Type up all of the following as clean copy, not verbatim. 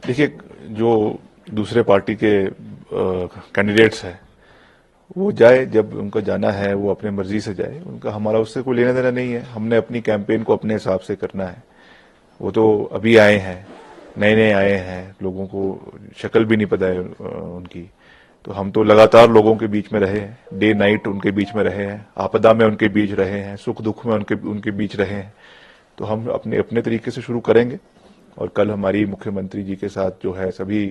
देखिए, जो दूसरे पार्टी के कैंडिडेट्स हैं वो जाए, जब उनको जाना है वो अपने मर्जी से जाए, उनका हमारा उससे कोई लेना देना नहीं है। हमने अपनी कैंपेन को अपने हिसाब से करना है। वो तो अभी आए हैं, नए नए आए हैं, लोगों को शक्ल भी नहीं पता है उनकी। तो हम तो लगातार लोगों के बीच में रहे हैं, डे नाइट उनके बीच में रहे हैं, आपदा में उनके बीच रहे हैं, सुख दुख में उनके उनके बीच रहे हैं। तो हम अपने अपने तरीके से शुरू करेंगे। और कल हमारी मुख्यमंत्री जी के साथ जो है सभी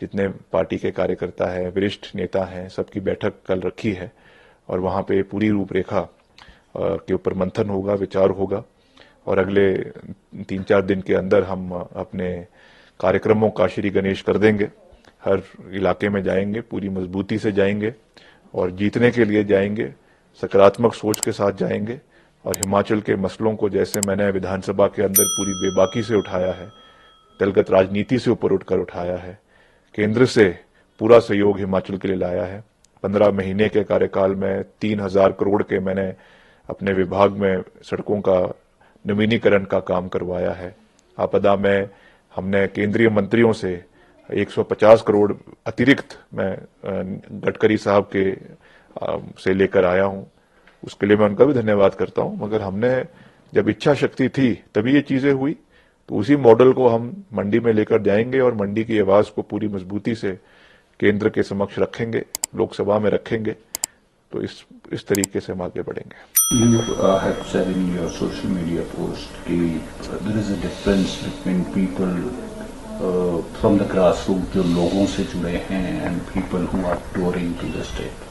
जितने पार्टी के कार्यकर्ता हैं, वरिष्ठ नेता हैं, सबकी बैठक कल रखी है। और वहां पे पूरी रूपरेखा के ऊपर मंथन होगा, विचार होगा। और अगले 3-4 दिन के अंदर हम अपने कार्यक्रमों का श्री गणेश कर देंगे। हर इलाके में जाएंगे, पूरी मजबूती से जाएंगे और जीतने के लिए जाएंगे, सकारात्मक सोच के साथ जाएंगे। और हिमाचल के मसलों को जैसे मैंने विधानसभा के अंदर पूरी बेबाकी से उठाया है, दलगत राजनीति से ऊपर उठकर उठाया है, केंद्र से पूरा सहयोग हिमाचल के लिए लाया है। 15 महीने के कार्यकाल में 3,000 करोड़ के मैंने अपने विभाग में सड़कों का नवीनीकरण का काम करवाया है। आपदा में हमने केंद्रीय मंत्रियों से 150 करोड़ अतिरिक्त मैं गडकरी साहब के से लेकर आया हूं। उसके लिए मैं उनका भी धन्यवाद करता हूं। मगर हमने जब इच्छा शक्ति थी तभी ये चीजें हुई। तो उसी मॉडल को हम मंडी में लेकर जाएंगे और मंडी की आवाज को पूरी मजबूती से केंद्र के समक्ष रखेंगे, लोकसभा में रखेंगे। तो इस तरीके से हम आगे बढ़ेंगे। You have said in your social media post that there is a difference between people from the grassroots जो लोगों से जुड़े हैं and people who are touring to the state.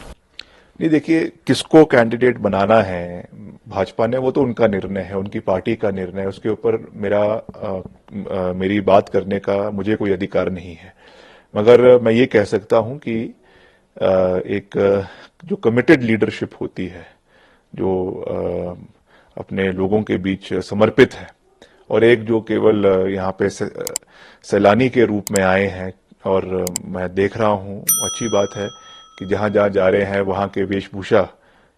नहीं, देखिए, किसको कैंडिडेट बनाना है भाजपा ने, वो तो उनका निर्णय है, उनकी पार्टी का निर्णय है। उसके ऊपर मेरी बात करने का मुझे कोई अधिकार नहीं है। मगर मैं ये कह सकता हूं कि एक जो कमिटेड लीडरशिप होती है, जो अपने लोगों के बीच समर्पित है, और एक जो केवल यहाँ पे सैलानी के रूप में आए हैं। और मैं देख रहा हूँ, अच्छी बात है कि जहां जहां जा रहे हैं वहां के वेशभूषा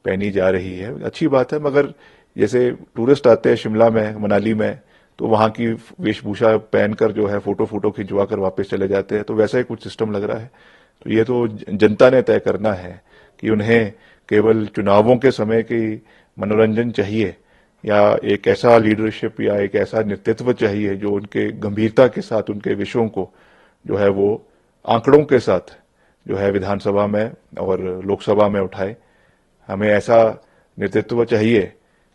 पहनी जा रही है, अच्छी बात है। मगर जैसे टूरिस्ट आते हैं शिमला में, मनाली में, तो वहां की वेशभूषा पहनकर जो है फोटो खिंचवा कर वापस चले जाते हैं। तो वैसा ही कुछ सिस्टम लग रहा है। तो ये तो जनता ने तय करना है कि उन्हें केवल चुनावों के समय की मनोरंजन चाहिए या एक ऐसा लीडरशिप या एक ऐसा नेतृत्व चाहिए जो उनके गंभीरता के साथ उनके विषयों को जो है वो आंकड़ों के साथ जो है विधानसभा में और लोकसभा में उठाए। हमें ऐसा नेतृत्व चाहिए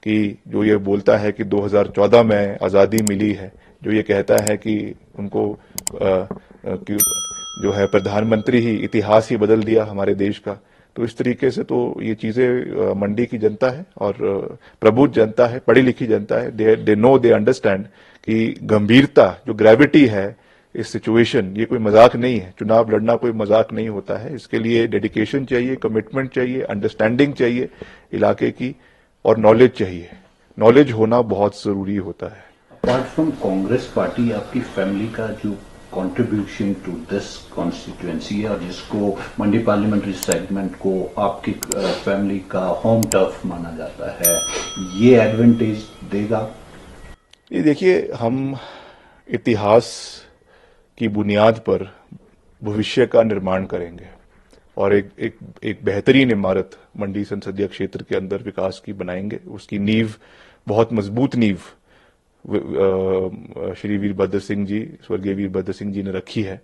कि जो ये बोलता है कि 2014 में आज़ादी मिली है, जो ये कहता है कि उनको कि जो है प्रधानमंत्री ही इतिहास ही बदल दिया हमारे देश का। तो इस तरीके से तो ये चीजें मंडी की जनता है और प्रबुद्ध जनता है, पढ़ी लिखी जनता है। दे नो, दे अंडरस्टैंड कि गंभीरता, जो ग्रेविटी है इस सिचुएशन, ये कोई मजाक नहीं है। चुनाव लड़ना कोई मजाक नहीं होता है। इसके लिए डेडिकेशन चाहिए, कमिटमेंट चाहिए, अंडरस्टैंडिंग चाहिए इलाके की, और नॉलेज चाहिए। नॉलेज होना बहुत जरूरी होता है। अपार्ट फ्रॉम कांग्रेस पार्टी, आपकी फैमिली का जो कंट्रीब्यूशन टू दिस कॉन्स्टिट्यूएंसी है और जिसको मंडी पार्लियामेंट्री सेगमेंट को आपकी फैमिली का होम टर्फ माना जाता है, ये एडवांटेज देगा? ये देखिए, हम इतिहास की बुनियाद पर भविष्य का निर्माण करेंगे और एक बेहतरीन इमारत मंडी संसदीय क्षेत्र के अंदर विकास की बनाएंगे। उसकी नींव, बहुत मजबूत नींव श्री वीरभद्र सिंह जी, स्वर्गीय वीरभद्र सिंह जी ने रखी है,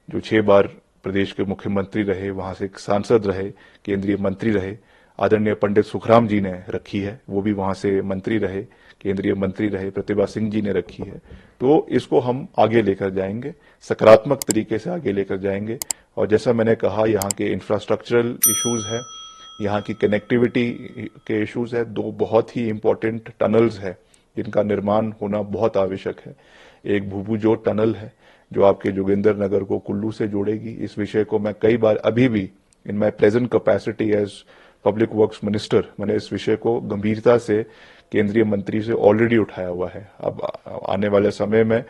जो 6 बार प्रदेश के मुख्यमंत्री रहे, वहां से एक सांसद रहे, केंद्रीय मंत्री रहे। आदरणीय पंडित सुखराम जी ने रखी है, वो भी वहां से मंत्री रहे, केंद्रीय मंत्री रहे। प्रतिभा सिंह जी ने रखी है। तो इसको हम आगे लेकर जाएंगे, सकारात्मक तरीके से आगे लेकर जाएंगे। और जैसा मैंने कहा, यहाँ के इंफ्रास्ट्रक्चरल इश्यूज है, यहाँ की कनेक्टिविटी के इश्यूज है। 2 बहुत ही इंपॉर्टेंट टनल्स है जिनका निर्माण होना बहुत आवश्यक है। एक भूभुजोत टनल है जो आपके जोगिंदर नगर को कुल्लू से जोड़ेगी। इस विषय को मैं कई बार, अभी भी in my present capacity as public works minister, मैंने इस विषय को गंभीरता से केंद्रीय मंत्री से ऑलरेडी उठाया हुआ है। अब आने वाले समय में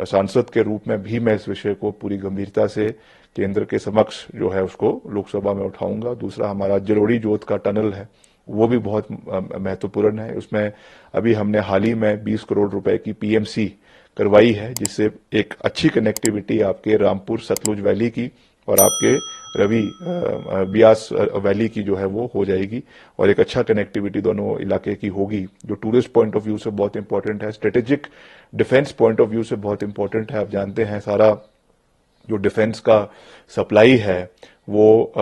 सांसद के रूप में भी मैं इस विषय को पूरी गंभीरता से केंद्र के समक्ष जो है उसको लोकसभा में उठाऊंगा। दूसरा, हमारा जलोड़ी जोत का टनल है, वो भी बहुत महत्वपूर्ण है। उसमें अभी हमने हाल ही में 20 करोड़ रुपए की पीएमसी करवाई है, जिससे एक अच्छी कनेक्टिविटी आपके रामपुर सतलुज वैली की और आपके रवि ब्यास वैली की जो है वो हो जाएगी, और एक अच्छा कनेक्टिविटी दोनों इलाके की होगी, जो टूरिस्ट पॉइंट ऑफ व्यू से बहुत इंपॉर्टेंट है, strategic defence point of view से बहुत इंपॉर्टेंट है। आप जानते हैं सारा जो डिफेंस का सप्लाई है वो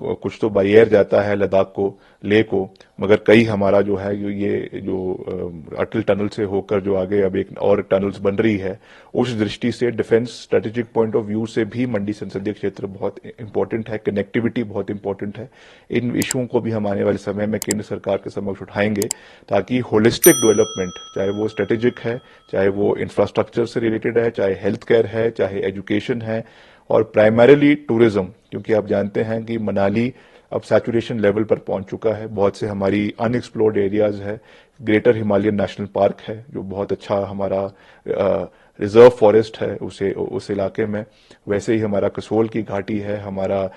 कुछ तो बाई एयर जाता है लद्दाख को, लेह को, मगर कई हमारा जो है ये जो अटल टनल से होकर जो आगे अब एक और टनल्स बन रही है, उस दृष्टि से defence strategic point of view से भी मंडी संसदीय क्षेत्र बहुत इंपॉर्टेंट है, कनेक्टिविटी बहुत इंपॉर्टेंट है। इन इशुओं को भी हम आने वाले समय में केंद्र सरकार के समक्ष उठाएंगे, ताकि होलिस्टिक डेवलपमेंट, चाहे वो स्ट्रेटेजिक है, चाहे वो इंफ्रास्ट्रक्चर से रिलेटेड है, चाहे हेल्थ केयर है, चाहे एजुकेशन है, और प्राइमरीली टूरिज्म, क्योंकि आप जानते हैं कि मनाली अब सैचुरेशन लेवल पर पहुंच चुका है। बहुत से हमारी अनएक्सप्लोर्ड एरियाज है, ग्रेटर हिमालयन नेशनल पार्क है जो बहुत अच्छा हमारा रिजर्व फॉरेस्ट है उस इलाके में, वैसे ही हमारा कसोल की घाटी है, हमारा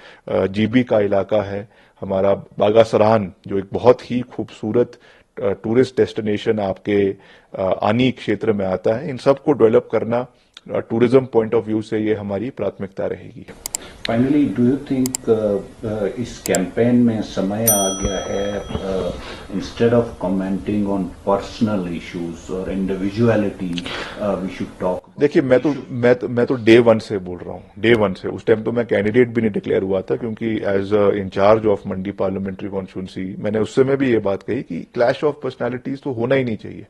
जीबी का इलाका है, हमारा बागा सरान जो एक बहुत ही खूबसूरत टूरिस्ट डेस्टिनेशन आपके आनी क्षेत्र में आता है। इन सब को डेवलप करना टूरिज्म पॉइंट ऑफ व्यू से ये हमारी प्राथमिकता रहेगी। फाइनली, डू यू थिंक इस कैंपेन में समय आ गया है, instead of commenting on personal issues और इंडिविजुअलिटी, वी शुड टॉक? देखिए, मैं तो डे वन से बोल रहा हूँ, डे वन से। उस टाइम तो मैं कैंडिडेट भी नहीं डिक्लेयर हुआ था, क्योंकि as in-charge of Mandi parliamentary constituency मैंने उस समय भी ये बात कही कि क्लैश ऑफ पर्सनालिटीज तो होना ही नहीं चाहिए।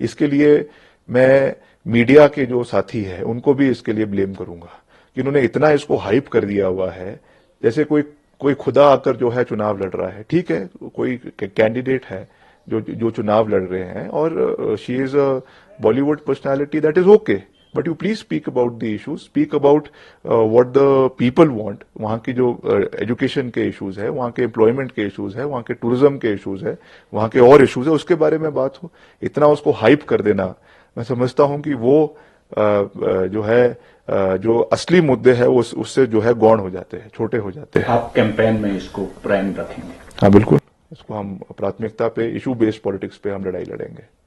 इसके लिए मैं मीडिया के जो साथी है उनको भी इसके लिए ब्लेम करूंगा कि इन्होंने इतना इसको हाइप कर दिया हुआ है, जैसे कोई खुदा आकर जो है चुनाव लड़ रहा है। ठीक है, कोई कैंडिडेट है जो चुनाव लड़ रहे हैं, और she is a Bollywood personality, that is okay, but you please speak about the issues, speak about what the people want. वहां की जो एजुकेशन के इश्यूज है, वहां के एम्प्लॉयमेंट के इश्यूज है, वहां के टूरिज्म के इश्यूज है, वहां के और इश्यूज है, उसके बारे में बात हो। इतना उसको हाइप कर देना, मैं समझता हूं कि वो जो है जो असली मुद्दे हैं उससे जो है गौण हो जाते हैं, छोटे हो जाते हैं। आप कैंपेन में इसको प्राइम रखेंगे? हाँ बिल्कुल, इसको हम प्राथमिकता पे, इशू बेस्ड पॉलिटिक्स पे हम लड़ाई लड़ेंगे।